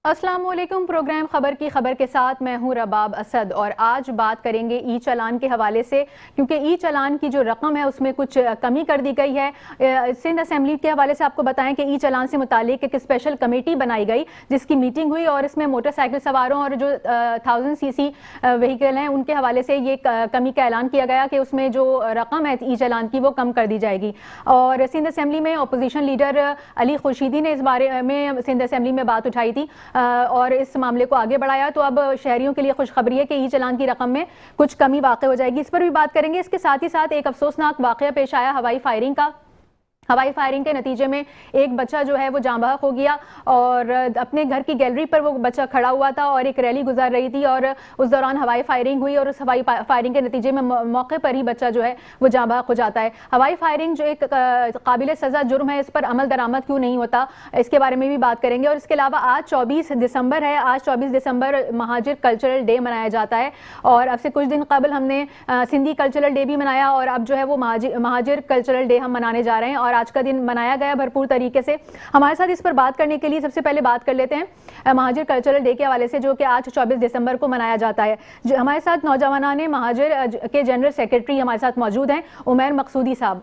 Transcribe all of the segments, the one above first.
अस्सलाम वालेकुम। प्रोग्राम खबर की खबर के साथ मैं हूं रबाब असद और आज बात करेंगे ई चालान के हवाले से, क्योंकि ई चालान की जो रकम है उसमें कुछ कमी कर दी गई है। सिंध असेंबली के हवाले से आपको बताएं कि ई चालान से मुतालिक एक स्पेशल कमेटी बनाई गई जिसकी मीटिंग हुई और इसमें मोटरसाइकिल सवारों और जो 1000 सीसी व्हीकल हैं उनके हवाले से ये कमी का ऐलान किया गया कि उसमें जो रकम है ई चालान की वो कम कर दी जाएगी। और सिंध असेंबली में अपोजिशन लीडर अली खुर्शीदी ने इस बारे में सिंध असेंबली में बात उठाई थी और इस मामले को आगे बढ़ाया। तो अब शहरियों के लिए खुशखबरी है कि ई चालान की रकम में कुछ कमी वाक़ हो जाएगी। इस पर भी बात करेंगे। इसके साथ ही साथ एक अफसोसनाक वाक़या पेश आया हवाई फायरिंग का। हवाई फायरिंग के नतीजे में एक बच्चा जो है वो जाँ बहक हो गया और अपने घर की गैलरी पर वो बच्चा खड़ा हुआ था और एक रैली गुजर रही थी और उस दौरान हवाई फायरिंग हुई और उस हवाई फायरिंग के नतीजे में मौके पर ही बच्चा जो है वो जाँ बहक हो जाता है। हवाई फायरिंग जो एक काबिल सज़ा जुर्म है, इस पर अमल दरामद क्यों नहीं होता, इसके बारे में भी बात करेंगे। और इसके अलावा आज 24 दिसंबर है। आज 24 दिसंबर महाजिर कल्चरल डे मनाया जाता है और अब से कुछ दिन कबल हमने सिंधी कल्चरल डे भी मनाया और अब जो है वो महाजिर कल्चरल डे हम मनाने जा रहे हैं और आज का दिन मनाया गया भरपूर तरीके से। हमारे साथ इस पर बात करने के लिए सबसे पहले बात कर लेते हैं महाजिर कल्चरल डे के हवाले से, जो कि आज 24 दिसंबर को मनाया जाता है। जो हमारे साथ नौजवानाने महाजिर के जनरल सेक्रेटरी हमारे साथ मौजूद हैं, उमैर मकसूदी साहब।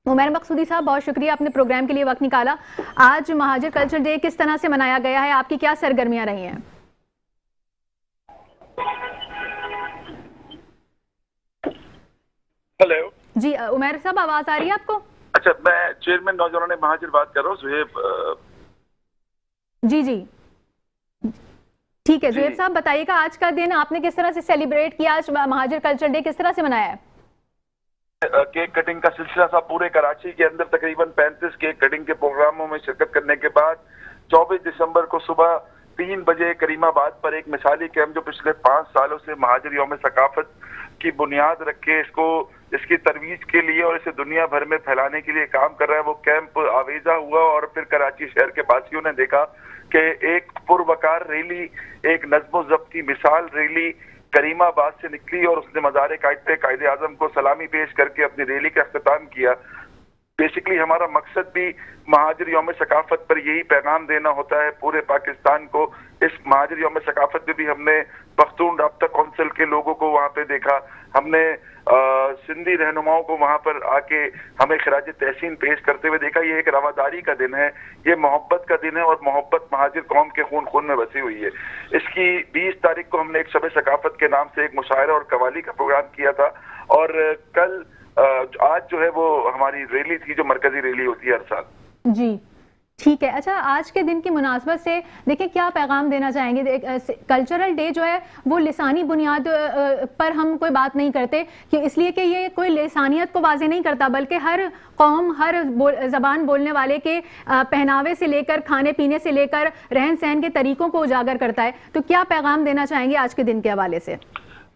उमैर मकसूदी साहब, बहुत शुक्रिया आपने प्रोग्राम के लिए वक्त निकाला। आज महाजिर कल्चरल डे किस तरह से मनाया गया है, आपकी क्या सरगर्मियां रही हैं? हेलो जी उमैर साहब, आवाज आ रही है आपको? अच्छा, मैं चेयरमैन नौजवान महाजिर बात कर रहा हूँ, जुहेब। जी जी ठीक है। जुहेब साहब बताइएगा, आज का दिन आपने किस तरह से सेलिब्रेट किया? आज महाजिर कल्चरल डे किस तरह से मनाया है? केक कटिंग का सिलसिला था पूरे कराची के अंदर। तकरीबन 35 केक कटिंग के प्रोग्रामों में शिरकत करने के बाद 24 दिसंबर को सुबह 3 बजे करीमाबाद पर एक मिसाली कैंप जो पिछले 5 सालों से महाजिर यौम सकाफत की बुनियाद रख के इसकी तरवीज के लिए और इसे दुनिया भर में फैलाने के लिए काम कर रहा है, वो कैंप आवेजा हुआ। और फिर कराची शहर के वासियों ने देखा कि एक पुरवकार रैली, एक नज्म ज़ब्त की मिसाल रैली करीमाबाद से निकली और उसने मज़ार कायदे आज़म को सलामी पेश करके अपनी रैली का अख्तिताम किया। बेसिकली हमारा मकसद भी महाजिर यौम सकाफत पर यही पैगाम देना होता है पूरे पाकिस्तान को। इस महाजिर यौम सकाफत में भी हमने पख्तून राब्ता कौंसिल के लोगों को वहाँ पे देखा, हमने सिंधी रहनुमाओं को वहाँ पर आके हमें खिराज तहसीन पेश करते हुए देखा। ये एक रवादारी का दिन है, ये मोहब्बत का दिन है और मोहब्बत महाजिर कौम के खून खून में बसी हुई है। इसकी 20 तारीख को हमने एक शब सकाफत के नाम से एक मुशायरा और कवाली का प्रोग्राम किया था और कल आज जो है वो हमारी रैली थी, जो मरकजी रैली होती है हर साल। जी ठीक है। अच्छा, आज के दिन की मुनासबत से देखिए क्या पैगाम देना चाहेंगे? कल्चरल डे जो है वो लिसानी बुनियाद पर हम कोई बात नहीं करते कि इसलिए कि ये कोई लिसानियत को वाज़े नहीं करता, बल्कि हर कौम, हर ज़बान बोलने वाले के पहनावे से लेकर खाने पीने से लेकर रहन सहन के तरीकों को उजागर करता है। तो क्या पैगाम देना चाहेंगे आज के दिन के हवाले से?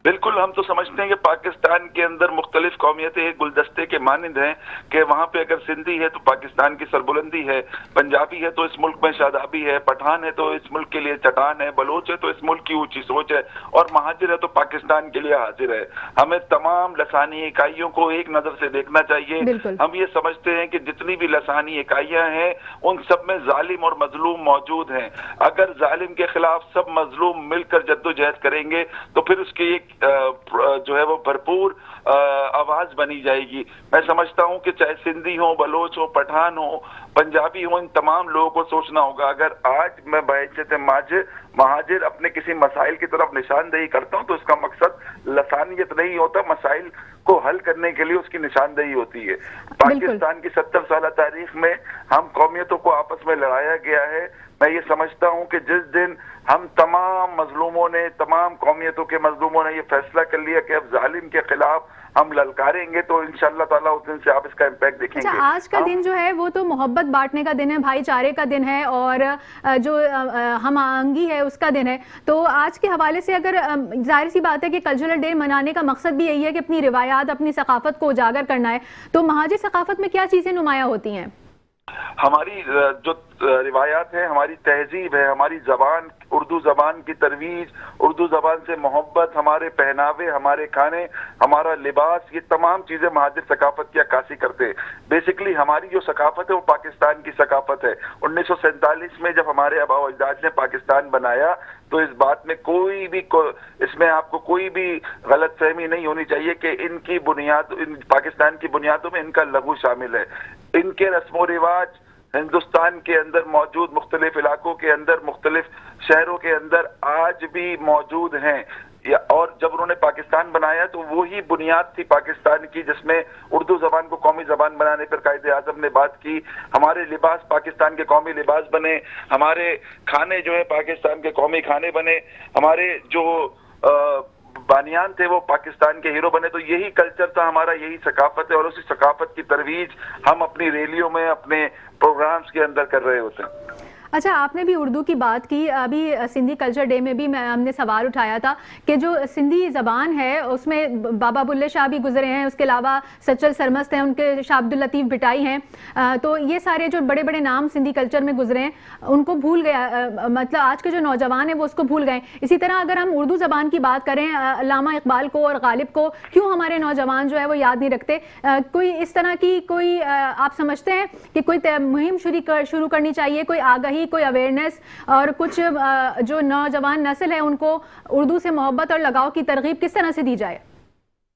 बिल्कुल, हम तो समझते हैं कि पाकिस्तान के अंदर मुख्तलिफ कौमियतें एक गुलदस्ते के मानिंद हैं कि वहाँ पे अगर सिंधी है तो पाकिस्तान की सरबुलंदी है, पंजाबी है तो इस मुल्क में शादाबी है, पठान है तो इस मुल्क के लिए चटान है, बलोच है तो इस मुल्क की ऊंची सोच है और महाजिर है तो पाकिस्तान के लिए हाजिर है। हमें तमाम लसानी इकाइयों को एक नजर से देखना चाहिए। हम ये समझते हैं कि जितनी भी लसानी इकाइयां हैं उन सब में जालिम और मजलूम मौजूद हैं। अगर जालिम के खिलाफ सब मजलूम मिलकर जद्दोजहद करेंगे तो फिर उसकी एक जो है वो भरपूर आवाज बनी जाएगी। मैं समझता हूं कि चाहे सिंधी हो, बलोच हो, पठान हो, पंजाबी हो, इन तमाम लोगों को सोचना होगा। अगर आज मैं बहैसियत महाजिर अपने किसी मसाइल की तरफ निशानदेही करता हूं तो उसका मकसद लसानियत नहीं होता, मसाइल को हल करने के लिए उसकी निशानदेही होती है। पाकिस्तान की 70 साल तारीख में हम कौमियतों को आपस में लड़ाया गया है। मैं ये समझता हूं कि जिस दिन हम तमाम मजलूमों ने, तमाम कौमियतों के मजलूमों ने ये फैसला कर लिया कि अब जालिम के खिलाफ हम ललकारेंगे तो इंशाअल्लाह ताला उस दिन से आप इसका इम्पैक्ट देखेंगे। अच्छा, आज का दिन जो है वो तो मोहब्बत बांटने का दिन है, भाईचारे का दिन है और जो हम आहंगी है उसका दिन है। तो आज के हवाले से अगर जाहिर सी बात है कि कल्चरल डे मनाने का मकसद भी यही है कि अपनी रिवायात, अपनी सकाफत को उजागर करना है, तो महाजिर सकाफत में क्या चीज़ें नुमाया होती हैं? हमारी जो रिवायात है, हमारी तहजीब है, हमारी जबान, उर्दू जबान की तरवीज, उर्दू जबान से मोहब्बत, हमारे पहनावे, हमारे खाने, हमारा लिबास, ये तमाम चीजें महाजिर सकाफत की अक्कासी करते हैं। बेसिकली हमारी जो सकाफत है वो पाकिस्तान की सकाफत है। 1947 में जब हमारे आबा अजदाद ने पाकिस्तान बनाया तो इस बात में इसमें आपको कोई भी गलत फहमी नहीं होनी चाहिए कि इनकी बुनियाद, पाकिस्तान की बुनियादों में इनका लघु शामिल है। इनके रस्मो रिवाज हिंदुस्तान के अंदर मौजूद मुख्तलिफ इलाकों के अंदर, मुख्तलिफ शहरों के अंदर आज भी मौजूद हैं। और जब उन्होंने पाकिस्तान बनाया तो वही बुनियाद थी पाकिस्तान की, जिसमें उर्दू जबान को कौमी जबान बनाने पर कायदे आजम ने बात की। हमारे लिबास पाकिस्तान के कौमी लिबास बने, हमारे खाने जो है पाकिस्तान के कौमी खाने बने, हमारे जो बानियान थे वो पाकिस्तान के हीरो बने। तो यही कल्चर था हमारा, यही सकाफत है, और उसी सकाफत की तरवीज हम अपनी रैलियों में, अपने प्रोग्राम्स के अंदर कर रहे होते हैं। अच्छा, आपने भी उर्दू की बात की। अभी सिंधी कल्चर डे में भी हमने सवाल उठाया था कि जो सिंधी ज़बान है उसमें बाबा बुल्ले शाह भी गुजरे हैं, उसके अलावा सचल सरमस्त हैं, उनके शाह अब्दुल लतीफ़ भिटाई हैं। तो ये सारे जो बड़े बड़े नाम सिंधी कल्चर में गुजरे हैं उनको भूल गया, मतलब आज के जो नौजवान हैं वो उसको भूल गए। इसी तरह अगर हम उर्दू ज़बान की बात करें, अल्लामा इकबाल को और गालिब को क्यों हमारे नौजवान जो है वो याद नहीं रखते? कोई इस तरह की कोई आप समझते हैं कि कोई मुहिम शुरू करनी चाहिए, कोई आगाही, कोई अवेयरनेस, और कुछ जो नौजवान नस्ल है उनको उर्दू से मोहब्बत और लगाव की तरगीब किस तरह से दी जाए?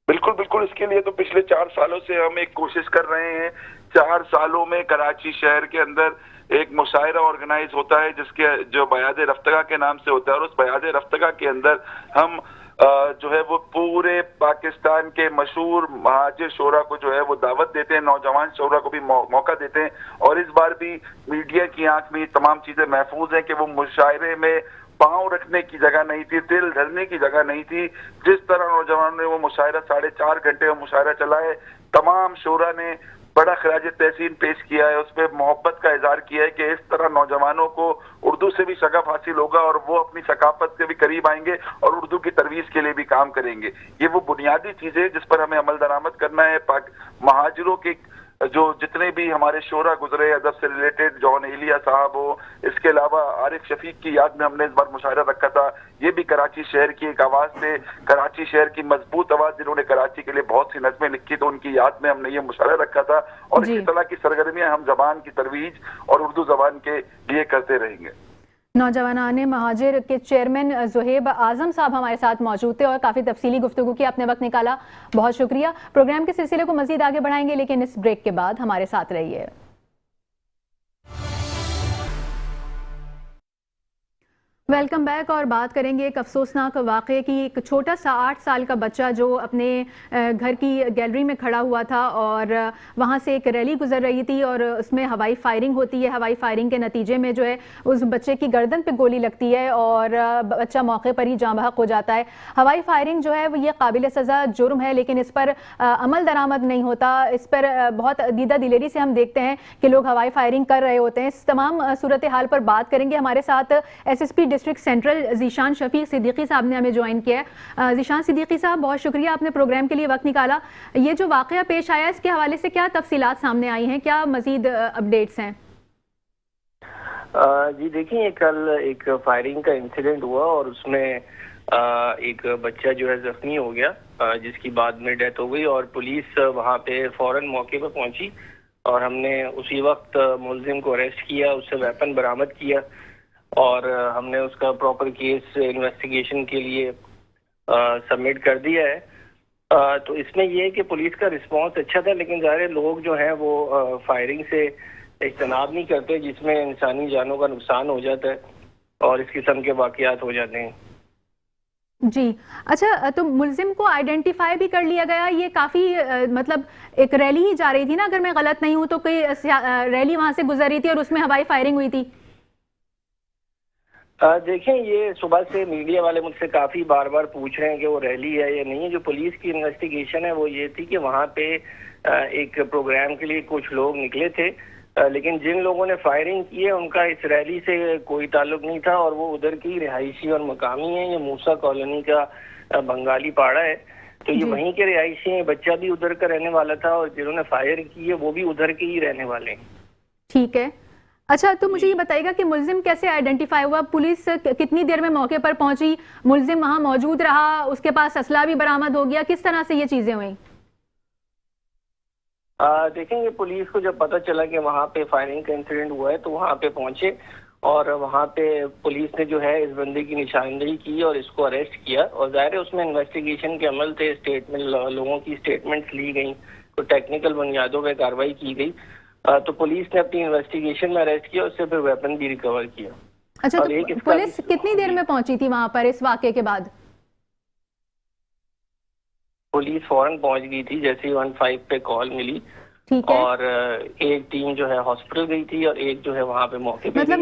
बिल्कुल बिल्कुल, इसके लिए तो पिछले 4 सालों से हम एक कोशिश कर रहे हैं। 4 सालों में कराची शहर के अंदर एक मुशायरा ऑर्गेनाइज होता है जिसके जो बयाद रफ्तगा के नाम से होता है, और उस बयाद रफ्तगा के अंदर हम जो है वो पूरे पाकिस्तान के मशहूर महाजिर शोरा को जो है वो दावत देते हैं, नौजवान शोरा को भी मौका देते हैं। और इस बार भी मीडिया की आंख में तमाम चीजें महफूज हैं कि वो मुशायरे में पांव रखने की जगह नहीं थी, दिल धरने की जगह नहीं थी। जिस तरह नौजवानों ने वो मुशायरा 4.5 घंटे में मुशायरा चला है, तमाम शोरा ने बड़ा खराज तहसीन पेश किया है, उस पर मोहब्बत का इजहार किया है कि इस तरह नौजवानों को उर्दू से भी शगफ हासिल होगा और वो अपनी सकाफत के भी करीब आएंगे और उर्दू की तरवीज के लिए भी काम करेंगे। ये वो बुनियादी चीजें जिस पर हमें अमल दरामद करना है। महाजिरों के जो जितने भी हमारे शोरा गुजरे अदब से रिलेटेड, जॉन एलिया साहब हो, इसके अलावा आरिफ शफीक की याद में हमने इस बार मुशायरा रखा था। ये भी कराची शहर की एक आवाज थे, कराची शहर की मजबूत आवाज जिन्होंने कराची के लिए बहुत सी नज़में लिखी, तो उनकी याद में हमने ये मुशायरा रखा था। और इसी तरह की सरगर्मियां हम जबान की तरवीज और उर्दू जबान के लिए करते रहेंगे। नौजवानाने महाजिर के चेयरमैन ज़ुहैब आज़म साहब हमारे साथ मौजूद थे और काफ़ी तफसीली गुफ्तगू की, आपने वक्त निकाला, बहुत शुक्रिया। प्रोग्राम के सिलसिले को मज़ीद आगे बढ़ाएंगे, लेकिन इस ब्रेक के बाद हमारे साथ रहिए। Welcome back. और बात करेंगे एक अफसोसनाक वाक़े की। एक छोटा सा 8 साल का बच्चा जो अपने घर की गैलरी में खड़ा हुआ था और वहाँ से एक रैली गुजर रही थी और उसमें हवाई फायरिंग होती है। हवाई फायरिंग के नतीजे में जो है उस बच्चे की गर्दन पे गोली लगती है और बच्चा मौके पर ही जाँ बहक हो जाता है। हवाई फायरिंग जो है वो ये काबिल सज़ा जुर्म है, लेकिन इस पर अमल दरामद नहीं होता। इस पर बहुत दीदा दिलेरी से हम देखते हैं कि लोग हवाई फायरिंग कर रहे होते हैं। इस तमाम सूरत हाल पर बात करेंगे। हमारे साथ SSP district central Zeeshan Shafiq Siddiqui साहब ने हमें ज्वाइन किया है। ज़ीशान सिद्दीकी साहब, बहुत शुक्रिया, आपने प्रोग्राम के लिए वक्त निकाला। ये जो वाक़या पेश आया इसके हवाले से क्या तफसीलात सामने आई हैं, क्या मजीद अपडेट्स हैं? जी देखिए, कल एक फायरिंग का इंसिडेंट हुआ और उसमें एक बच्चा जो है जख्मी हो गया, जिसकी बाद में डेथ हो गई और पुलिस वहाँ पे फौरन मौके पर पहुंची और हमने उसी वक्त मुलजिम को अरेस्ट किया, उससे वेपन बरामद किया और हमने उसका प्रॉपर केस इन्वेस्टिगेशन के लिए सबमिट कर दिया है। तो इसमें यह है कि पुलिस का रिस्पांस अच्छा था, लेकिन ज़ाहिर लोग जो हैं वो फायरिंग से इज्तनाब नहीं करते, जिसमें इंसानी जानों का नुकसान हो जाता है और इस किस्म के वाक़यात हो जाते हैं। जी अच्छा, तो मुलजिम को आइडेंटिफाई भी कर लिया गया? ये काफ़ी मतलब एक रैली ही जा रही थी ना, अगर मैं गलत नहीं हूँ तो कोई रैली वहाँ से गुजर रही थी और उसमें हवाई फायरिंग हुई थी। देखें, ये सुबह से मीडिया वाले मुझसे काफ़ी बार बार पूछ रहे हैं कि वो रैली है या नहीं है। जो पुलिस की इन्वेस्टिगेशन है वो ये थी कि वहाँ पे एक प्रोग्राम के लिए कुछ लोग निकले थे, लेकिन जिन लोगों ने फायरिंग की है उनका इस रैली से कोई ताल्लुक नहीं था और वो उधर की रिहायशी और मकामी है। ये मूसा कॉलोनी का बंगाली पाड़ा है, तो ये वहीं के रिहायशी हैं। बच्चा भी उधर का रहने वाला था और जिन्होंने फायर की है वो भी उधर के ही रहने वाले हैं। ठीक है। अच्छा, तो मुझे ये बताइएगा कि मुलजिम कैसे आइडेंटिफाई हुआ? पुलिस कितनी देर में मौके पर पहुंची? मुलजिम वहां मौजूद रहा? उसके पास असला भी बरामद हो गया? किस तरह से ये चीजें हुई? देखेंगे, पुलिस को जब पता चला कि वहाँ पे फायरिंग का इंसिडेंट हुआ है तो वहाँ पे पहुंचे और वहाँ पे पुलिस ने जो है इस बंदे की निशानदेही की और इसको अरेस्ट किया। और जाहिर है उसमें इन्वेस्टिगेशन के अमल थे, स्टेटमेंट लोगों की स्टेटमेंट्स ली गई, तो टेक्निकल बुनियादों पे कार्रवाई की गई। तो पुलिस ने अपनी इन्वेस्टिगेशन में अरेस्ट किया, उससे फिर वेपन भी रिकवर किया। अच्छा, और तो पुलिस कितनी देर में पहुंची थी वहां पर इस वाकये के बाद? पुलिस फौरन पहुंच गई थी जैसे ही 15 पे कॉल मिली। ठीक है। और एक टीम जो है हॉस्पिटल गई थी और एक जो है वहाँ पे मौके पे मतलब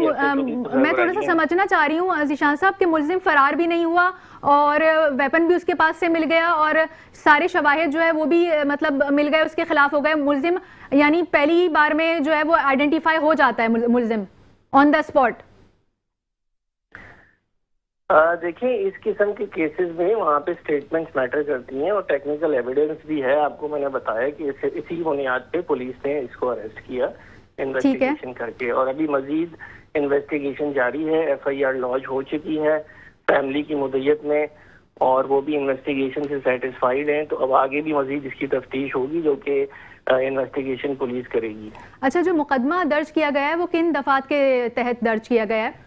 मैं थोड़ा सा समझना चाह रही हूँ ज़ीशान साहब कि मुलजिम फरार भी नहीं हुआ और वेपन भी उसके पास से मिल गया और सारे शवाहिद जो है वो भी मतलब मिल गए, उसके खिलाफ हो गए मुलजिम, यानी पहली बार में जो है वो आइडेंटिफाई हो जाता है मुलजिम ऑन द स्पॉट। देखिए, इस किस्म के केसेस में वहाँ पे स्टेटमेंट्स मैटर करती हैं और टेक्निकल एविडेंस भी है। आपको मैंने बताया कि इसी बुनियाद पे पुलिस ने इसको अरेस्ट किया इन्वेस्टिगेशन करके, और अभी मजीद इन्वेस्टिगेशन जारी है। FIR लॉन्च हो चुकी है फैमिली की मुद्दत में और वो भी इन्वेस्टिगेशन से सेटिस्फाइड हैं। तो अब आगे भी मजीद इसकी तफ्तीश होगी जो कि इन्वेस्टिगेशन पुलिस करेगी। अच्छा, जो मुकदमा दर्ज किया गया है वो किन दफात के तहत दर्ज किया गया है?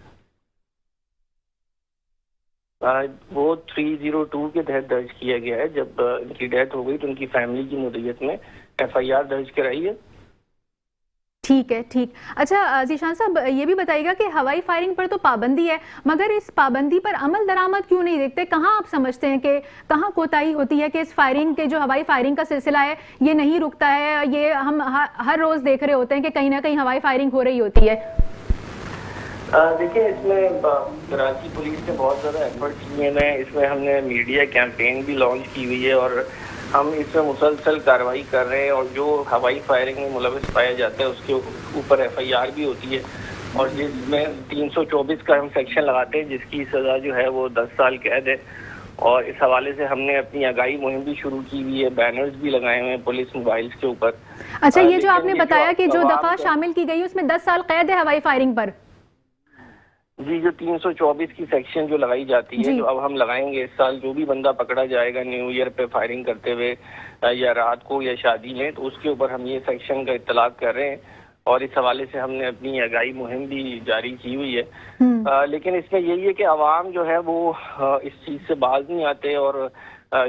वो 302 के तहत दर्ज किया गया है। जब इनकी डेथ हो गई तो उनकी फैमिली की मुद्दत में FIR दर्ज कराई है। ठीक है, ठीक। अच्छा ज़ीशान साहब, ये भी बताइएगा कि हवाई फायरिंग पर तो पाबंदी है, मगर इस पाबंदी पर अमल दरामद क्यों नहीं देखते? कहाँ आप समझते हैं कि कहाँ कोताही होती है कि इस फायरिंग के जो हवाई फायरिंग का सिलसिला है ये नहीं रुकता है? ये हम हर रोज़ देख रहे होते हैं कि कहीं ना कहीं हवाई फायरिंग हो रही होती है। देखिए, इसमें कराची पुलिस ने बहुत ज़्यादा एफर्ट किए हैं। इसमें हमने मीडिया कैंपेन भी लॉन्च की हुई है और हम इसमें मुसलसल कार्रवाई कर रहे हैं। और जो हवाई फायरिंग में मुलविस पाया जाता है उसके ऊपर FIR भी होती है और जिसमें 324 का हम सेक्शन लगाते हैं जिसकी सज़ा जो है वो 10 साल कैद है। और इस हवाले से हमने अपनी आगाही मुहिम भी शुरू की हुई है, बैनर्स भी लगाए हुए हैं पुलिस मोबाइल्स के ऊपर। अच्छा, ये जो आपने बताया कि जो दफा शामिल की गई उसमें 10 साल कैद है हवाई फायरिंग पर? जी, जो 324 की सेक्शन जो लगाई जाती है, जो अब हम लगाएंगे इस साल, जो भी बंदा पकड़ा जाएगा न्यू ईयर पे फायरिंग करते हुए या रात को या शादी में, तो उसके ऊपर हम ये सेक्शन का इत्तलाक कर रहे हैं और इस हवाले से हमने अपनी आगाही मुहिम भी जारी की हुई है। लेकिन इसमें यही है कि अवाम जो है वो इस चीज़ से बाज नहीं आते और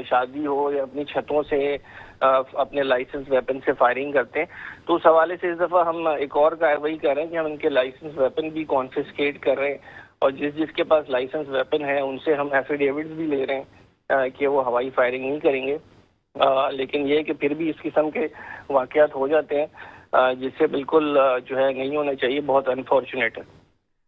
शादी हो या अपनी छतों से अपने लाइसेंस वेपन से फायरिंग करते हैं। तो उस हवाले से इस दफ़ा हम एक और कार्रवाई कर रहे हैं कि हम इनके लाइसेंस वेपन भी कॉन्फिस्केट कर रहे हैं और जिसके पास लाइसेंस वेपन है उनसे हम एफिडेविट्स भी ले रहे हैं कि वो हवाई फायरिंग नहीं करेंगे। लेकिन ये कि फिर भी इस किस्म के वाक़यात हो जाते हैं जिससे बिल्कुल जो है नहीं होना चाहिए, बहुत अनफॉर्चुनेट है।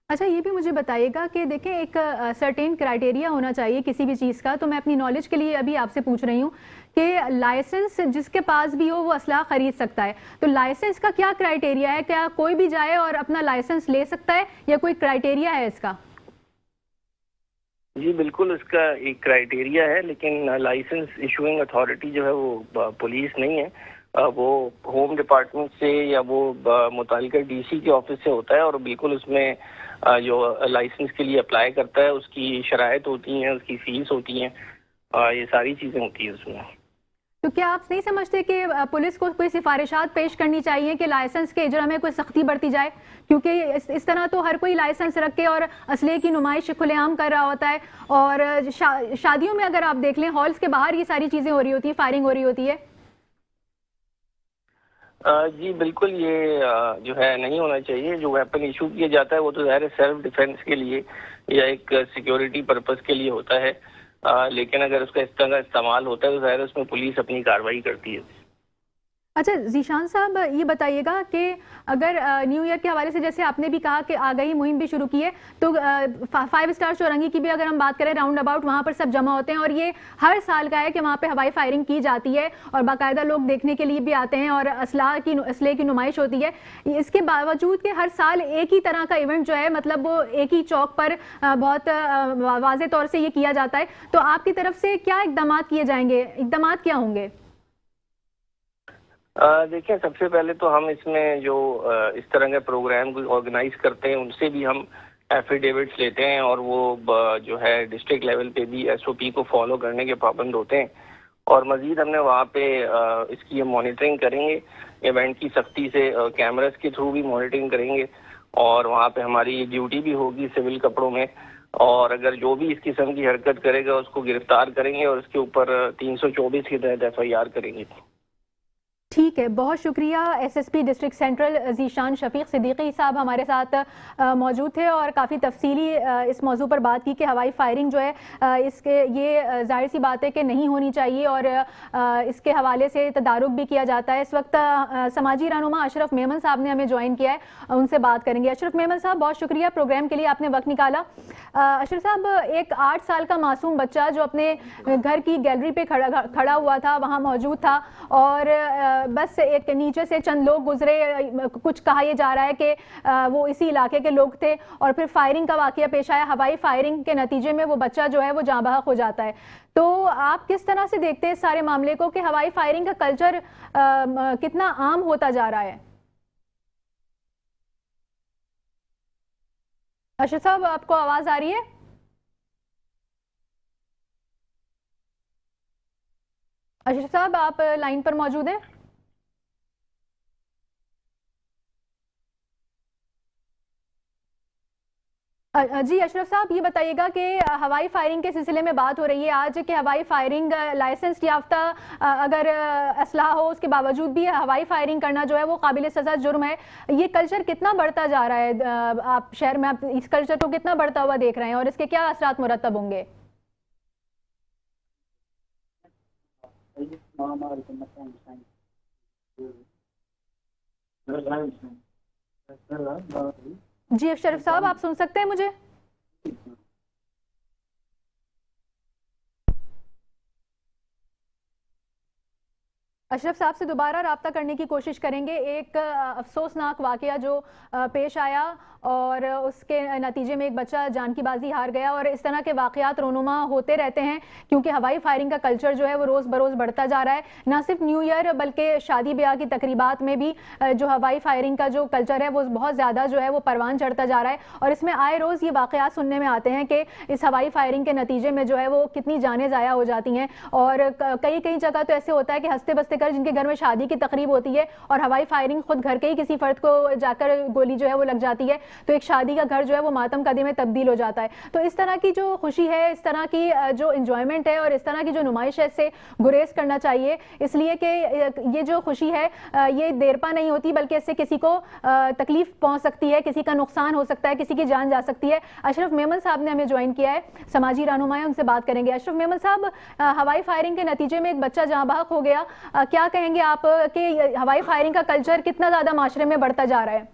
अच्छा, ये भी मुझे बताइएगा कि देखें एक सर्टेन क्राइटेरिया होना चाहिए किसी भी चीज़ का। तो मैं अपनी नॉलेज के लिए अभी आपसे पूछ रही हूँ कि लाइसेंस जिसके पास भी हो वो असला खरीद सकता है, तो लाइसेंस का क्या क्राइटेरिया है? क्या कोई भी जाए और अपना लाइसेंस ले सकता है या कोई क्राइटेरिया है इसका? जी बिल्कुल, इसका एक क्राइटेरिया है, लेकिन लाइसेंस इशूइंग अथॉरिटी जो है वो पुलिस नहीं है, वो होम डिपार्टमेंट से या वो मुतालिका DC के ऑफिस से होता है और बिल्कुल उसमें जो लाइसेंस के लिए अप्लाई करता है उसकी शराइत होती हैं, उसकी फीस होती हैं, ये सारी चीज़ें होती हैं उसमें। तो क्या आप नहीं समझते कि पुलिस को कोई सिफारिशात पेश करनी चाहिए कि लाइसेंस के इजरा में कोई सख्ती बरती जाए? क्योंकि इस तरह तो हर कोई लाइसेंस रख के और असले की नुमाइश खुलेआम कर रहा होता है और शादियों में अगर आप देख लें हॉल्स के बाहर ये सारी चीज़ें हो रही होती है, फायरिंग हो रही होती है। जी बिल्कुल, ये जो है नहीं होना चाहिए। जो वेपन इशू किया जाता है वो तो ज़ाहिर सेल्फ डिफेंस के लिए या एक सिक्योरिटी पर्पस के लिए होता है, लेकिन अगर उसका इस तरह का इस्तेमाल होता है तो ज़ाहिर उसमें पुलिस अपनी कार्रवाई करती है। अच्छा ज़ीशान साहब, ये बताइएगा कि अगर न्यू ईयर के हवाले से जैसे आपने भी कहा कि आगाही मुहिम भी शुरू की है, तो 5 स्टार चौरंगी की भी अगर हम बात करें, राउंड अबाउट वहाँ पर सब जमा होते हैं और ये हर साल का है कि वहाँ पे हवाई फायरिंग की जाती है और बाकायदा लोग देखने के लिए भी आते हैं और असले की नुमाइश होती है। इसके बावजूद कि हर साल एक ही तरह का इवेंट जो है, मतलब वो एक ही चौक पर बहुत वाज़े तौर से ये किया जाता है, तो आपकी तरफ से क्या इकदाम किए जाएंगे? इकदाम क्या होंगे? देखिए, सबसे पहले तो हम इसमें जो इस तरह के प्रोग्राम को ऑर्गेनाइज करते हैं उनसे भी हम एफिडेविट्स लेते हैं, और वो जो है डिस्ट्रिक्ट लेवल पे भी एसओपी को फॉलो करने के पाबंद होते हैं। और मजीद हमने वहाँ पे इसकी मॉनिटरिंग करेंगे, इवेंट की सख्ती से कैमरास के थ्रू भी मॉनिटरिंग करेंगे, और वहाँ पे हमारी ड्यूटी भी होगी सिविल कपड़ों में, और अगर जो भी इस किस्म की हरकत करेगा उसको गिरफ्तार करेंगे और उसके ऊपर 324 के तहत एफआईआर करेंगे। ठीक है, बहुत शुक्रिया। SSP district central Zeeshan Shafiq Siddiqui साहब हमारे साथ मौजूद थे और काफ़ी तफसीली इस मौजू पर बात की कि हवाई फायरिंग जो है इसके ये जाहिर सी बात है कि नहीं होनी चाहिए, और इसके हवाले से तदारुक भी किया जाता है। इस वक्त समाजी रहनुमा अशरफ मेमन साहब ने हमें ज्वाइन किया है, उनसे बात करेंगे। अशरफ मेमन साहब, बहुत शुक्रिया प्रोग्राम के लिए, आपने वक्त निकाला। अशरफ साहब, एक 8 साल का मासूम बच्चा जो अपने घर की गैलरी पे खड़ा हुआ था, वहाँ मौजूद था, और बस एक नीचे से चंद लोग गुजरे, कुछ कहा यह जा रहा है कि वो इसी इलाके के लोग थे, और फिर फायरिंग का वाकया पेश आया। हवाई फायरिंग के नतीजे में वो बच्चा जो है वो जाँ बहक हो जाता है। तो आप किस तरह से देखते हैं इस सारे मामले को कि हवाई फायरिंग का कल्चर कितना आम होता जा रहा है? अशरफ साहब, आपको आवाज आ रही है? अशरफ साहब, आप लाइन पर मौजूद हैं? जी अशरफ साहब, ये बताइएगा कि हवाई फायरिंग के सिलसिले में बात हो रही है आज कि हवाई फायरिंग लाइसेंस याफ्ता अगर असलहा हो उसके बावजूद भी हवाई फायरिंग करना जो है वो काबिल सज़ा जुर्म है। ये कल्चर कितना बढ़ता जा रहा है? आप शहर में आप इस कल्चर को कितना बढ़ता हुआ देख रहे हैं और इसके क्या असरात मुरतब होंगे? जी अशरफ साहब, आप सुन सकते हैं मुझे? अशरफ साहब से दोबारा रब्ता करने की कोशिश करेंगे। एक अफसोसनाक वाकया जो पेश आया और उसके नतीजे में एक बच्चा जान की बाजी हार गया, और इस तरह के वाकयात रोनुमा होते रहते हैं क्योंकि हवाई फायरिंग का कल्चर जो है वो रोज़ बरोज़ बढ़ता जा रहा है। ना सिर्फ न्यू ईयर बल्कि शादी ब्याह की तकरीबात में भी जो हवाई फायरिंग का जो कल्चर है वो बहुत ज़्यादा जो है वो परवान चढ़ता जा रहा है, और इसमें आए रोज़ ये वाकयात सुनने में आते हैं कि इस हवाई फायरिंग के नतीजे में जो है वो कितनी जानें ज़ाया हो जाती हैं। और कई कई जगह तो ऐसे होता है कि हंसते बसते कर जिनके घर में शादी की तकरीब होती है और हवाई फायरिंग खुद घर के ही किसी फर्द को जाकर गोली जो है वो लग जाती है, तो एक शादी का घर जो है वो मातम कदी में तब्दील हो जाता है। तो इस तरह की जो खुशी है, इस तरह की जो इंजॉयमेंट है और इस तरह की जो नुमाइश है, इससे गुरेज करना चाहिए, इसलिए कि ये जो खुशी है ये देरपा नहीं होती बल्कि इससे किसी को तकलीफ पहुंच सकती है, किसी का नुकसान हो सकता है, किसी की जान जा सकती है। अशरफ मेमन साहब ने हमें ज्वाइन किया है, समाजी रहनुमा है, उनसे बात करेंगे। अशरफ मेमन साहब, हवाई फायरिंग के नतीजे में एक बच्चा जाँ बहक हो गया, क्या कहेंगे आप कि हवाई फायरिंग का कल्चर कितना ज्यादा माशरे में बढ़ता जा रहा है?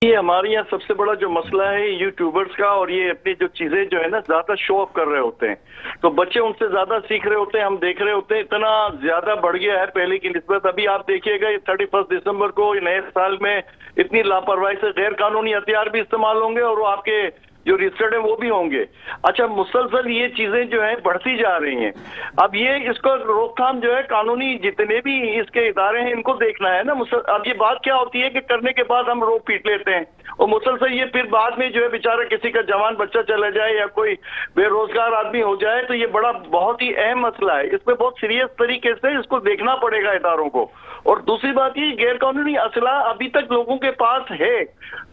ये हमारे यहाँ सबसे बड़ा जो मसला है यूट्यूबर्स का, और ये अपनी जो चीजें जो है ना ज्यादा शो ऑफ कर रहे होते हैं, तो बच्चे उनसे ज्यादा सीख रहे होते हैं, हम देख रहे होते हैं। इतना ज्यादा बढ़ गया है पहले की निस्बत। अभी आप देखिएगा 31 दिसंबर को नए साल में इतनी लापरवाही से गैर कानूनी हथियार भी इस्तेमाल होंगे और वो आपके जो रजिस्टर्ड है वो भी होंगे। अच्छा, मुसलसल ये चीजें जो है बढ़ती जा रही हैं। अब ये इसको रोकथाम जो है कानूनी जितने भी इसके इदारे हैं इनको देखना है ना। अब ये बात क्या होती है कि करने के बाद हम रोक पीट लेते हैं और मुसलसल ये फिर बाद में जो है बेचारा किसी का जवान बच्चा चला जाए या कोई बेरोजगार आदमी हो जाए, तो ये बड़ा बहुत ही अहम मसला है। इसमें बहुत सीरियस तरीके से इसको देखना पड़ेगा इदारों को। और दूसरी बात ये, गैर कानूनी असला अभी तक लोगों के पास है,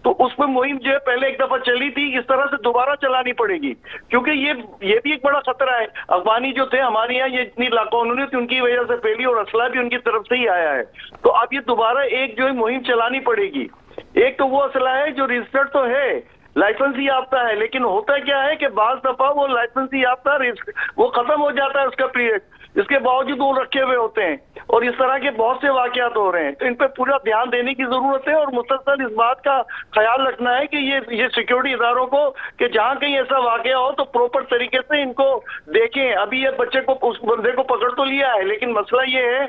तो उस पर मुहिम जो है पहले एक दफा चली थी, इस तरह से दोबारा चलानी पड़ेगी, क्योंकि ये भी एक बड़ा खतरा है। अफगानी जो थे हमारे यहाँ, ये इतनी लाकानूनी थी, उनकी वजह से फैली और असला भी उनकी तरफ से ही आया है। तो अब ये दोबारा एक जो है मुहिम चलानी पड़ेगी। एक तो वो असला है जो रजिस्टर्ड तो है, लाइसेंस ही याफ्ता है, लेकिन होता क्या है कि बाज दफा वो लाइसेंस ही याफ्ता वो खत्म हो जाता है उसका पीरियड, इसके बावजूद वो रखे हुए होते हैं, और इस तरह के बहुत से वाकयात हो रहे हैं। तो इन पे पूरा ध्यान देने की जरूरत है और मुसलसल इस बात का ख्याल रखना है कि ये सिक्योरिटी इदारों को कि जहां कहीं ऐसा वाकया हो तो प्रॉपर तरीके से इनको देखें। अभी ये बच्चे को, उस बंदे को पकड़ तो लिया है, लेकिन मसला ये है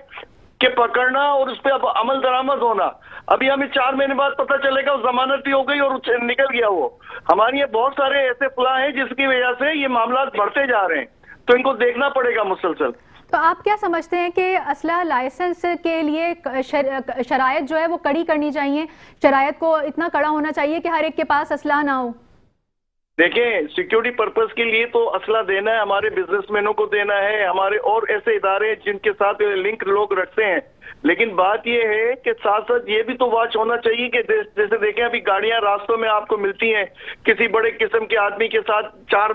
कि पकड़ना और उस पर अब अमल दरामद होना। अभी हमें 4 महीने बाद पता चलेगा जमानत भी हो गई और निकल गया वो। हमारे ये बहुत सारे ऐसे फला हैं जिसकी वजह से ये मामला बढ़ते जा रहे हैं, तो इनको देखना पड़ेगा मुसलसल। तो आप क्या समझते हैं कि असला लाइसेंस के लिए शरायत जो है वो कड़ी करनी चाहिए, शरायत को इतना कड़ा होना चाहिए कि हर एक के पास असला ना हो? देखिए, सिक्योरिटी पर्पस के लिए तो असला देना है, हमारे बिजनेसमैनों को देना है, हमारे और ऐसे इदारे जिनके साथ लिंक लोग रखते हैं। लेकिन बात ये है कि साथ साथ ये भी तो वॉच होना चाहिए कि जैसे देखें अभी गाड़ियां रास्तों में आपको मिलती हैं, किसी बड़े किस्म के आदमी के साथ 4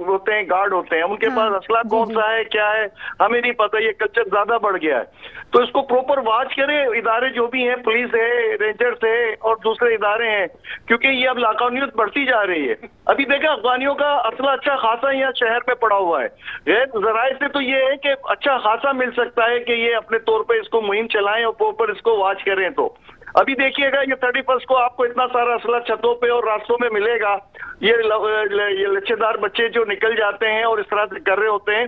होते हैं, गार्ड होते हैं, उनके पास असला कौन सा है क्या है हमें नहीं पता। ये कल्चर ज्यादा बढ़ गया है, तो इसको प्रॉपर वॉच करें इदारे जो भी हैं, पुलिस है, रेंजर्स है और दूसरे इदारे हैं, क्योंकि ये अब लाकानियत बढ़ती जा रही है। अभी देखा अफगानियों का असला अच्छा खासा यहाँ शहर में पड़ा हुआ है। गैर जराए से तो ये है कि अच्छा खासा मिल सकता है कि ये अपने तौर पे इसको मुहिम चलाएं और प्रॉपर इसको वॉच करें। तो अभी देखिएगा ये 31 को आपको इतना सारा असला छतों पे और रास्तों में मिलेगा। ये लच्छेदार बच्चे जो निकल जाते हैं और इस तरह से कर रहे होते हैं,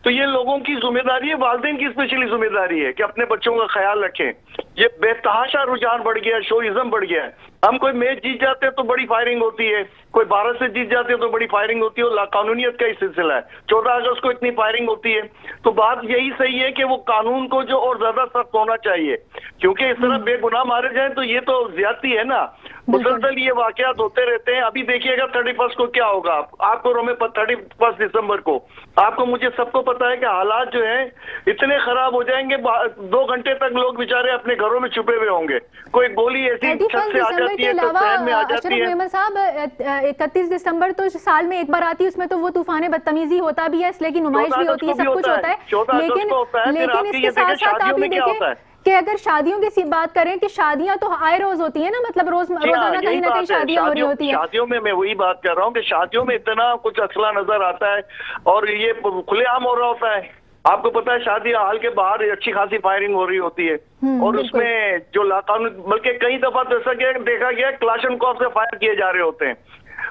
तो ये लोगों की जिम्मेदारी है, वालिदैन की स्पेशली जिम्मेदारी है कि अपने बच्चों का ख्याल रखें। ये बेतहाशा रुझान बढ़ गया है, शोइज्म बढ़ गया है। हम कोई मैच जीत जाते हैं तो बड़ी फायरिंग होती है, कोई भारत से जीत जाते हैं तो बड़ी फायरिंग होती है, और लाकानूनियत का ही सिलसिला है। 14 अगस्त को इतनी फायरिंग होती है, तो बात यही सही है कि वो कानून को जो और ज्यादा सख्त होना चाहिए, क्योंकि इस तरह बेगुनाह मारे जाए तो ये तो ज्यादती है ना। मुसलसल ये वाकयात होते रहते हैं। अभी देखिएगा 31 को क्या होगा, आपको 31 दिसंबर को आपको मुझे सबको पता है कि हालात जो है इतने खराब हो जाएंगे, 2 घंटे तक लोग बेचारे अपने घरों में छुपे हुए होंगे। कोई गोली ऐसी छत से आ जाती है, शहर में आ जाती है। मेमन साहब 31 दिसंबर तो साल में एक बार आती है, उसमें तो वो तूफान बदतमीजी होता भी है, इसलिए की नुमाइश भी होती है, सब कुछ होता है। लेकिन इसके साथ साथ आप ये देखें कि अगर शादियों की बात करें कि शादियां तो आए रोज होती है ना, मतलब रोजाना कहीं ना कहीं शादियां हो रही होती है। शादियों में मैं वही बात कर रहा हूँ कि शादियों में इतना कुछ असला नजर आता है और ये खुलेआम हो रहा होता है। आपको पता है शादी हाल के बाहर अच्छी खासी फायरिंग हो रही होती है, और उसमें जो लाकानून, बल्कि कई दफा तो ऐसा देखा गया क्लाशनकॉफ से फायर किए जा रहे होते हैं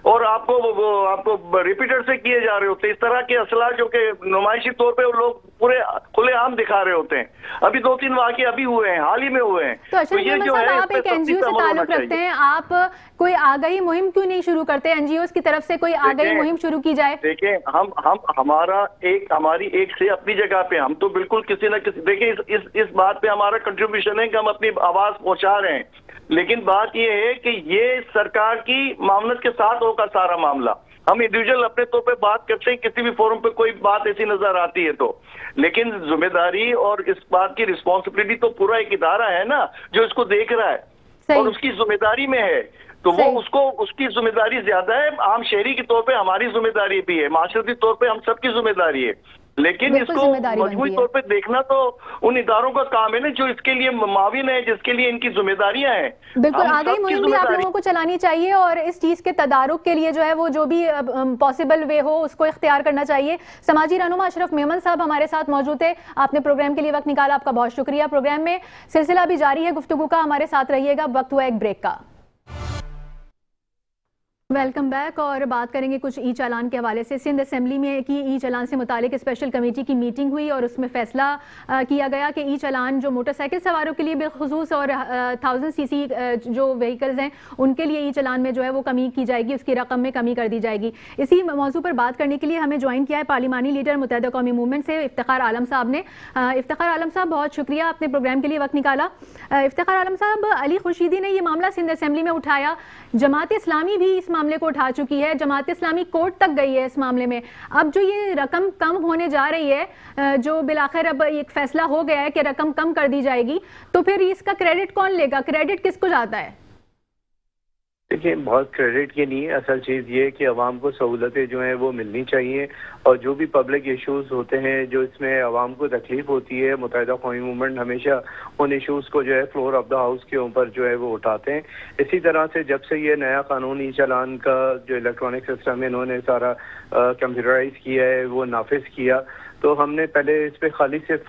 और आपको रिपीटर से किए जा रहे होते हैं। इस तरह के असला जो कि नुमाइशी तौर पे वो लोग पूरे खुलेआम दिखा रहे होते हैं। अभी 2-3 वाकये अभी हुए हैं, हाल ही में हुए हैं। तो ये जो है, आप एक एनजीओ से ताल्लुक रखते हैं, आप कोई आगाही मुहिम क्यों नहीं शुरू करते? एनजीओ की तरफ से कोई आगाही मुहिम शुरू की जाए। देखिए हमारी एक से अपनी जगह पे हम तो बिल्कुल किसी न किसी, देखिए इस बात पे हमारा कंट्रीब्यूशन है कि हम अपनी आवाज पहुंचा रहे हैं, लेकिन बात यह है कि ये सरकार की मामलत के साथ होगा सारा मामला। हम इंडिविजुअल अपने तौर पे बात करते हैं, किसी भी फोरम पे कोई बात ऐसी नजर आती है तो, लेकिन जिम्मेदारी और इस बात की रिस्पॉन्सिबिलिटी तो पूरा एक इदारा है ना जो इसको देख रहा है और उसकी जिम्मेदारी में है, तो वो उसकी जिम्मेदारी ज्यादा है। आम शहरी के तौर पे हमारी जिम्मेदारी भी है, माशरती तौर पे हम सबकी जिम्मेदारी है, लेकिन इसको मजबूती तौर पे देखना तो उन इदारों का काम है ना जो इसके लिए माविन है, जिसके लिए इनकी जिम्मेदारियां हैं। बिल्कुल, आगे मुहिम भी आप लोगों को चलानी चाहिए और इस चीज के तदारुक के लिए जो है वो जो भी पॉसिबल वे हो उसको इख्तियार करना चाहिए। समाजी रहनुमा अशरफ मेमन साहब हमारे साथ मौजूद थे, आपने प्रोग्राम के लिए वक्त निकाला, आपका बहुत शुक्रिया। प्रोग्राम में सिलसिला भी जारी है गुफ्तगू का, हमारे साथ रहिएगा। वक्त हुआ एक ब्रेक का। वेलकम बैक और बात करेंगे कुछ ई चालान के हवाले से। सिंध असेंबली में की ई चालान से मुतालिक स्पेशल कमेटी की मीटिंग हुई और उसमें फैसला किया गया कि ई चालान जो मोटरसाइकिल सवारों के लिए बेखुसूस और 1000 सीसी जो व्हीकल्स हैं उनके लिए ई चालान में जो है वो कमी की जाएगी, उसकी रकम में कमी कर दी जाएगी। इसी मौजू पर बात करने के लिए हमें ज्वाइन किया है पार्लिमानी लीडर मुत्तहिदा कौमी मूवमेंट से इफ्तिखार आलम साहब ने। इफ्तिखार आलम साहब, बहुत शुक्रिया, आपने प्रोग्राम के लिए वक्त निकाला। इफ्तिखार आलम साहब, अली खुर्शीदी ने ये मामला सिंध असेंबली में उठाया, जमात इस्लामी भी इस मामले को उठा चुकी है, जमात इस्लामी कोर्ट तक गई है इस मामले में। अब जो ये रकम कम होने जा रही है, जो बिलाखिर अब एक फैसला हो गया है कि रकम कम कर दी जाएगी, तो फिर इसका क्रेडिट कौन लेगा? क्रेडिट किसको जाता है? देखिए, बहुत क्रेडिट की नहीं है, असल चीज़ ये है कि अवाम को सहूलतें जो हैं वो मिलनी चाहिए और जो भी पब्लिक इश्यूज होते हैं जो इसमें अवाम को तकलीफ होती है, मुत्तहिदा कौमी मूवमेंट हमेशा उन इश्यूज़ को जो है फ्लोर ऑफ द हाउस के ऊपर जो है वो उठाते हैं। इसी तरह से जब से ये नया कानून ई चालान का जो इलेक्ट्रॉनिक सिस्टम है इन्होंने सारा कंप्यूटराइज किया है, वो नाफिज किया, तो हमने पहले इस पर खाली सिर्फ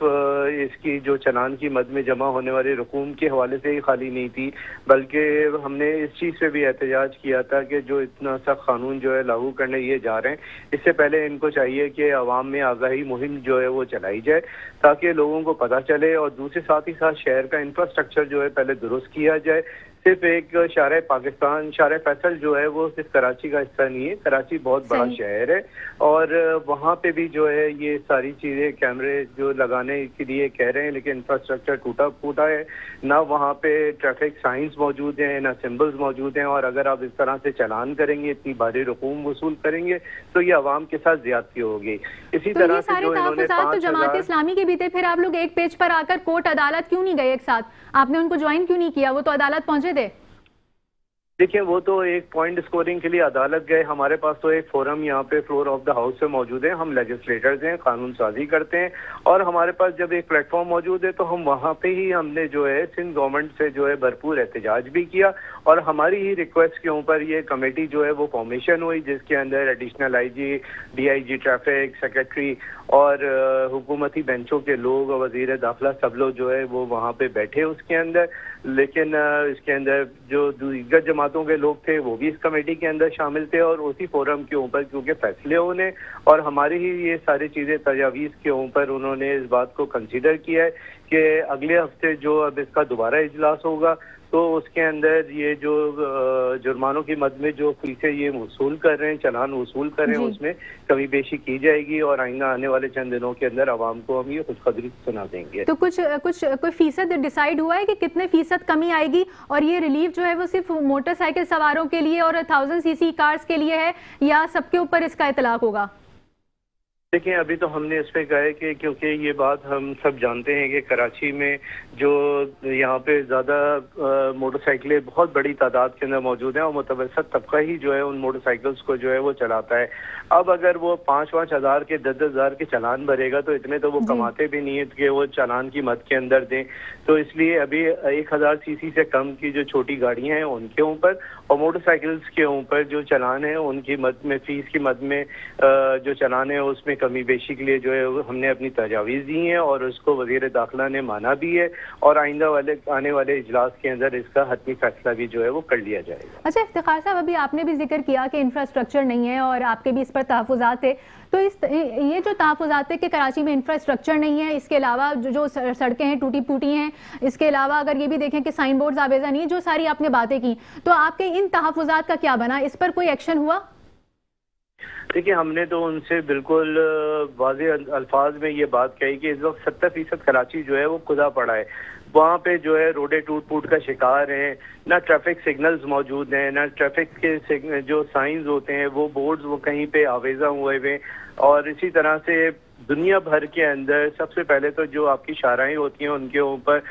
इसकी जो चालान की मद में जमा होने वाले रकूम के हवाले से ही खाली नहीं थी, बल्कि हमने इस चीज़ पे भी एहतजाज किया था कि जो इतना सख्त कानून जो है लागू करने ये जा रहे हैं, इससे पहले इनको चाहिए कि अवाम में आगाही मुहिम जो है वो चलाई जाए ताकि लोगों को पता चले, और दूसरे साथ ही साथ शहर का इंफ्रास्ट्रक्चर जो है पहले दुरुस्त किया जाए। सिर्फ एक शार पाकिस्तान, शार फैसल जो है वो सिर्फ कराची का हिस्सा नहीं है। कराची बहुत बड़ा शहर है और वहाँ पे भी जो है ये सारी चीज़ें कैमरे जो लगाने के लिए कह रहे हैं, लेकिन इंफ्रास्ट्रक्चर टूटा फूटा है, ना वहाँ पे ट्रैफिक साइंस मौजूद हैं, ना सिंबल्स मौजूद हैं। और अगर आप इस तरह से चालान करेंगे, इतनी भारी रकूम वसूल करेंगे तो ये आवाम के साथ ज्यादती होगी। इसी तो तरह ये से सारे जो इन्होंने तो जमात इस्लामी के भी थे, फिर आप लोग एक पेज पर आकर कोर्ट अदालत क्यों नहीं गए एक साथ? आपने उनको ज्वाइन क्यों नहीं किया? वो तो अदालत पहुंचे थे। देखिए, वो तो एक पॉइंट स्कोरिंग के लिए अदालत गए। हमारे पास तो एक फोरम यहाँ पे फ्लोर ऑफ द हाउस में मौजूद है। हम लेजिस्लेटर्स हैं, कानून साजी करते हैं और हमारे पास जब एक प्लेटफॉर्म मौजूद है तो हम वहाँ पे ही हमने जो है सिंध गवर्नमेंट से जो है भरपूर एहतजाज भी किया और हमारी ही रिक्वेस्ट के ऊपर ये कमेटी जो है वो फॉर्मेशन हुई, जिसके अंदर additional IG, DIG traffic, secretary और हुकूमती बेंचों के लोग, वजीर दाखिला, सब लोग जो है वो वहाँ पे बैठे उसके अंदर। लेकिन इसके अंदर जो दीगर जमातों के लोग थे वो भी इस कमेटी के अंदर शामिल थे और उसी फोरम के ऊपर क्योंकि फैसले होने और हमारी ही ये सारी चीज़ें तजावीज़ के ऊपर उन्होंने इस बात को कंसीडर किया है कि अगले हफ्ते जो अब इसका दोबारा इजलास होगा तो उसके अंदर ये जो जुर्मानों की मद में जो फीसें ये वसूल कर रहे हैं, चालान वसूल कर रहे हैं, उसमें कमी बेशी की जाएगी और आइंदा आने वाले चंद दिनों के अंदर आवाम को हम ये खुशखबरी सुना देंगे। तो कोई फीसद डिसाइड हुआ है कि कितने फीसद कमी आएगी? और ये रिलीफ जो है वो सिर्फ मोटरसाइकिल सवारों के लिए और 1000 cc कार्स के लिए है या सबके ऊपर इसका इतलाक होगा? देखिए, अभी तो हमने इस पे कहा है कि क्योंकि ये बात हम सब जानते हैं कि कराची में जो यहाँ पे ज़्यादा मोटरसाइकिलें बहुत बड़ी तादाद के अंदर मौजूद हैं और मुतवसत तबका ही जो है उन मोटरसाइकिल्स को जो है वो चलाता है। अब अगर वो 5-5 हज़ार के 10-10 हज़ार के चालान भरेगा तो इतने तो वो कमाते भी नहीं है कि वो चालान की मद के अंदर दें। तो इसलिए अभी 1000 cc से कम की जो छोटी गाड़ियाँ हैं उनके ऊपर और मोटरसाइकिल्स के ऊपर जो चालान है उनकी मद में, फीस की मद में जो चालान है उसमें कमी बेशी के लिए जो है हमने अपनी तजावीज़ दी हैं और उसको वज़ीर दाखिला ने माना भी है और आइंदा आने वाले इजलास के अंदर इसका हतमी फैसला भी जो है वो कर लिया जाएगा। अच्छा इफ्तिखार साहब, अभी आपने भी जिक्र किया कि इंफ्रास्ट्रक्चर नहीं है और आपके भी इस पर तहफ़्फ़ुज़ात थे, तो ये जो तहफ़्फ़ुज़ात है कि कराची में इंफ्रास्ट्रक्चर नहीं है, इसके अलावा जो सड़कें हैं टूटी फूटी हैं, इसके अलावा अगर ये भी देखें कि साइन बोर्ड आवेज़ा नहीं है, जो सारी आपने बातें की, तो आपके इन तहफ़्फ़ुज़ात का क्या बना? इस पर कोई एक्शन हुआ? देखिए, हमने तो उनसे बिल्कुल वाज़े अल्फाज में ये बात कही कि इस वक्त 70% कराची जो है वो खुदा पड़ा है। वहाँ पे जो है रोडें टूट फूट का शिकार हैं, ना ट्रैफिक सिग्नल्स मौजूद हैं, ना ट्रैफिक के जो साइंस होते हैं वो बोर्ड्स वो कहीं पे आवेजा हुए हुए। और इसी तरह से दुनिया भर के अंदर सबसे पहले तो जो आपकी शाहराएं होती हैं उनके ऊपर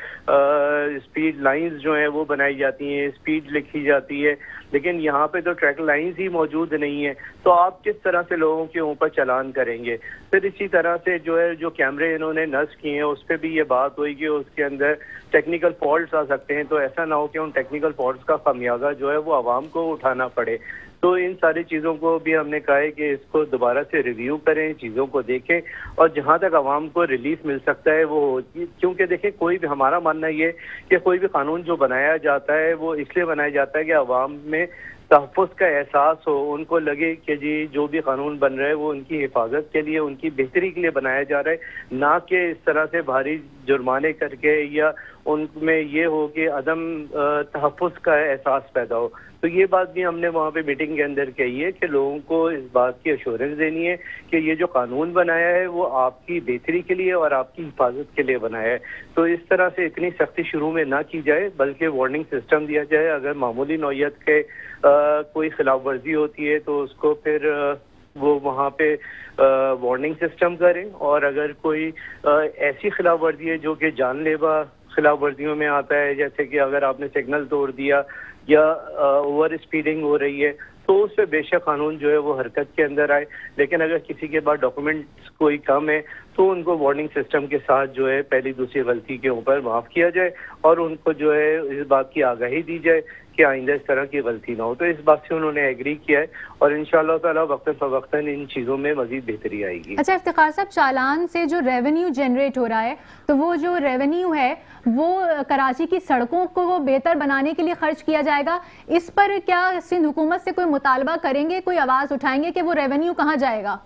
स्पीड लाइंस जो हैं वो बनाई जाती हैं, स्पीड लिखी जाती है, लेकिन यहाँ पे तो ट्रैक लाइंस ही मौजूद नहीं है। तो आप किस तरह से लोगों के ऊपर चालान करेंगे? फिर इसी तरह से जो है जो कैमरे इन्होंने नस्ब किए हैं उस पर भी ये बात हुई कि उसके अंदर टेक्निकल फॉल्ट्स आ सकते हैं, तो ऐसा ना हो कि उन टेक्निकल फॉल्ट्स का खामियाजा जो है वो आवाम को उठाना पड़े। तो इन सारी चीज़ों को भी हमने कहा है कि इसको दोबारा से रिव्यू करें, चीज़ों को देखें और जहाँ तक आवाम को रिलीफ मिल सकता है वो हो। क्योंकि देखिए, कोई भी, हमारा मानना ये कि कोई भी कानून जो बनाया जाता है वो इसलिए बनाया जाता है कि आवाम में तहफ़्फ़ुज़ का एहसास हो, उनको लगे कि जी जो भी कानून बन रहा है वो उनकी हिफाजत के लिए, उनकी बेहतरी के लिए बनाया जा रहा है, ना कि इस तरह से भारी जुर्माने करके या उनमें ये हो कि अदम तहफ़्फ़ुज़ का एहसास पैदा हो। तो ये बात भी हमने वहाँ पे मीटिंग के अंदर कही है कि लोगों को इस बात की एश्योरेंस देनी है कि ये जो कानून बनाया है वो आपकी बेहतरी के लिए और आपकी हिफाजत के लिए बनाया है। तो इस तरह से इतनी सख्ती शुरू में ना की जाए, बल्कि वार्निंग सिस्टम दिया जाए। अगर मामूली नौयत के कोई खिलाफ वर्जी होती है तो उसको फिर वो वहाँ पे वार्निंग सिस्टम करें, और अगर कोई ऐसी खिलाफ वर्जी है जो कि जानलेवा खिलाफ वर्जियों में आता है, जैसे कि अगर आपने सिग्नल तोड़ दिया या ओवर स्पीडिंग हो रही है, तो उस पर बेशक कानून जो है वो हरकत के अंदर आए। लेकिन अगर किसी के पास डॉक्यूमेंट्स कोई कम है तो उनको वार्निंग सिस्टम के साथ जो है पहली दूसरी गलती के ऊपर माफ़ किया जाए और उनको जो है इस बात की आगाही दी जाए कि आइंदा इस तरह की गलती ना हो। तो इस बात से उन्होंने एग्री किया है और इंशाअल्लाह ताला वक्तन फ़वक्तन इन चीज़ों में मज़ीद बेहतरी आएगी। अच्छा इफ्तिखार साहब, चालान से जो रेवेन्यू जनरेट हो रहा है, तो वो जो रेवेन्यू है वो कराची की सड़कों को बेहतर बनाने के लिए खर्च किया जाएगा। इस पर क्या सिंध हुकूमत से कोई मुतालबा करेंगे, कोई आवाज़ उठाएंगे कि वो रेवेन्यू कहाँ जाएगा?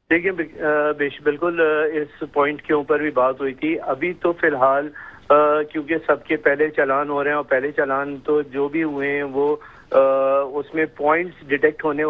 देखिए, बिल्कुल इस पॉइंट के ऊपर भी बात हुई थी। अभी तो फिलहाल क्योंकि सबके पहले चालान हो रहे हैं और पहले चालान तो जो भी हुए हैं वो उसमें पॉइंट्स डिटेक्ट होने